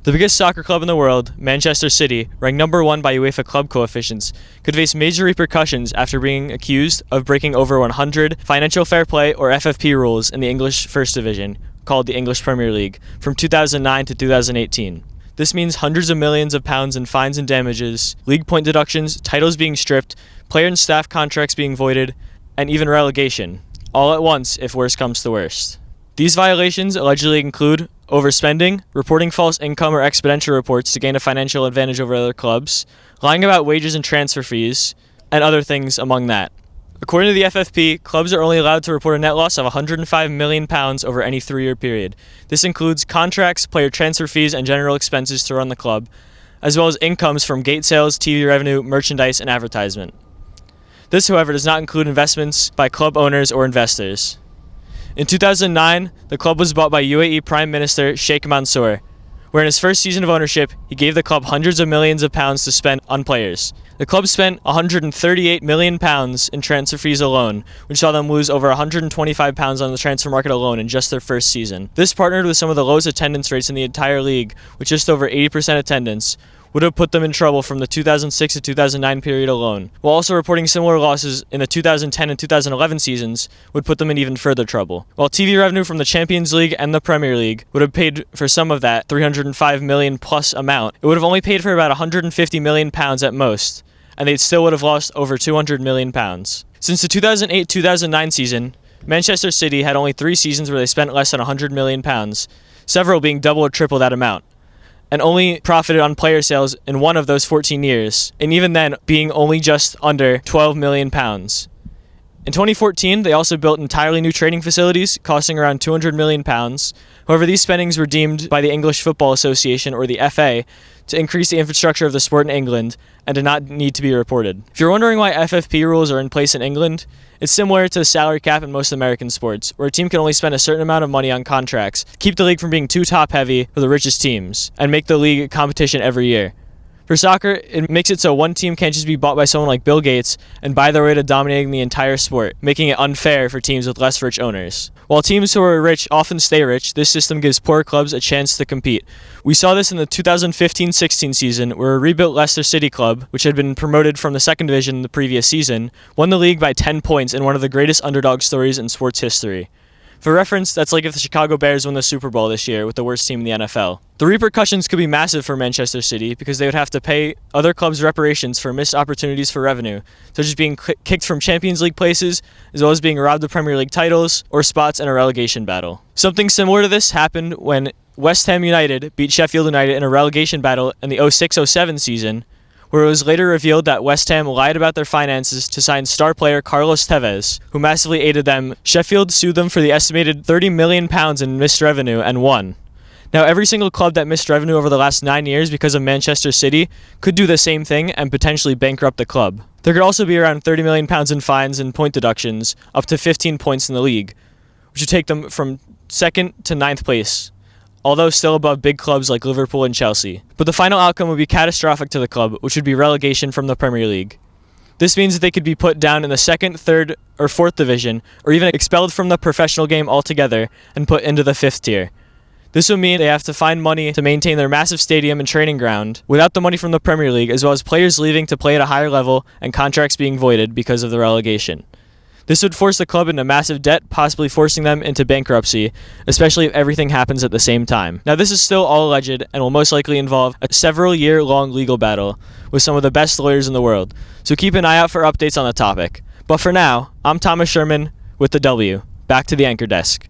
The biggest soccer club in the world, Manchester City, ranked number 1 by UEFA club coefficients, could face major repercussions after being accused of breaking over 100 financial fair play or FFP rules in the English First Division, called the English Premier League, from 2009 to 2018. This means hundreds of millions of pounds in fines and damages, league point deductions, titles being stripped, player and staff contracts being voided, and even relegation, all at once if worse comes to worst. These violations allegedly include overspending, reporting false income or expenditure reports to gain a financial advantage over other clubs, lying about wages and transfer fees, and other things among that. According to the FFP, clubs are only allowed to report a net loss of £105 million over any 3-year period. This includes contracts, player transfer fees, and general expenses to run the club, as well as incomes from gate sales, TV revenue, merchandise, and advertisement. This, however, does not include investments by club owners or investors. In 2009, the club was bought by UAE Prime Minister Sheikh Mansour, where in his first season of ownership, he gave the club hundreds of millions of pounds to spend on players. The club spent £138 million in transfer fees alone, which saw them lose over £125 on the transfer market alone in just their first season. This, partnered with some of the lowest attendance rates in the entire league, with just over 80% attendance, would have put them in trouble from the 2006 to 2009 period alone, while also reporting similar losses in the 2010 and 2011 seasons would put them in even further trouble. While TV revenue from the Champions League and the Premier League would have paid for some of that $305 million plus amount, it would have only paid for about £150 million at most, and they still would have lost over £200 million. Since the 2008-2009 season, Manchester City had only 3 seasons where they spent less than £100 million, several being double or triple that amount, and only profited on player sales in one of those 14 years, and even then being only just under £12 million. In 2014, they also built entirely new training facilities, costing around £200 million. However, these spendings were deemed by the English Football Association, or the FA, to increase the infrastructure of the sport in England and did not need to be reported. If you're wondering why FFP rules are in place in England, it's similar to the salary cap in most American sports, where a team can only spend a certain amount of money on contracts to keep the league from being too top-heavy for the richest teams, and make the league a competition every year. For soccer, it makes it so one team can't just be bought by someone like Bill Gates and buy their way to dominating the entire sport, making it unfair for teams with less rich owners. While teams who are rich often stay rich, this system gives poor clubs a chance to compete. We saw this in the 2015-16 season, where a rebuilt Leicester City club, which had been promoted from the second division the previous season, won the league by 10 points in one of the greatest underdog stories in sports history. For reference, that's like if the Chicago Bears won the Super Bowl this year with the worst team in the NFL. The repercussions could be massive for Manchester City because they would have to pay other clubs reparations for missed opportunities for revenue, such as being kicked from Champions League places, as well as being robbed of Premier League titles or spots in a relegation battle. Something similar to this happened when West Ham United beat Sheffield United in a relegation battle in the 06-07 season, where it was later revealed that West Ham lied about their finances to sign star player Carlos Tevez, who massively aided them. Sheffield sued them for the estimated £30 million in missed revenue and won. Now, every single club that missed revenue over the last 9 years because of Manchester City could do the same thing and potentially bankrupt the club. There could also be around £30 million in fines and point deductions, up to 15 points in the league, which would take them from 2nd to 9th place, although still above big clubs like Liverpool and Chelsea. But the final outcome would be catastrophic to the club, which would be relegation from the Premier League. This means that they could be put down in the 2nd, 3rd, or 4th division, or even expelled from the professional game altogether and put into the 5th tier. This would mean they have to find money to maintain their massive stadium and training ground without the money from the Premier League, as well as players leaving to play at a higher level and contracts being voided because of the relegation. This would force the club into massive debt, possibly forcing them into bankruptcy, especially if everything happens at the same time. Now, this is still all alleged and will most likely involve a several-year-long legal battle with some of the best lawyers in the world, so keep an eye out for updates on the topic. But for now, I'm Thomas Sherman with the W. Back to the anchor desk.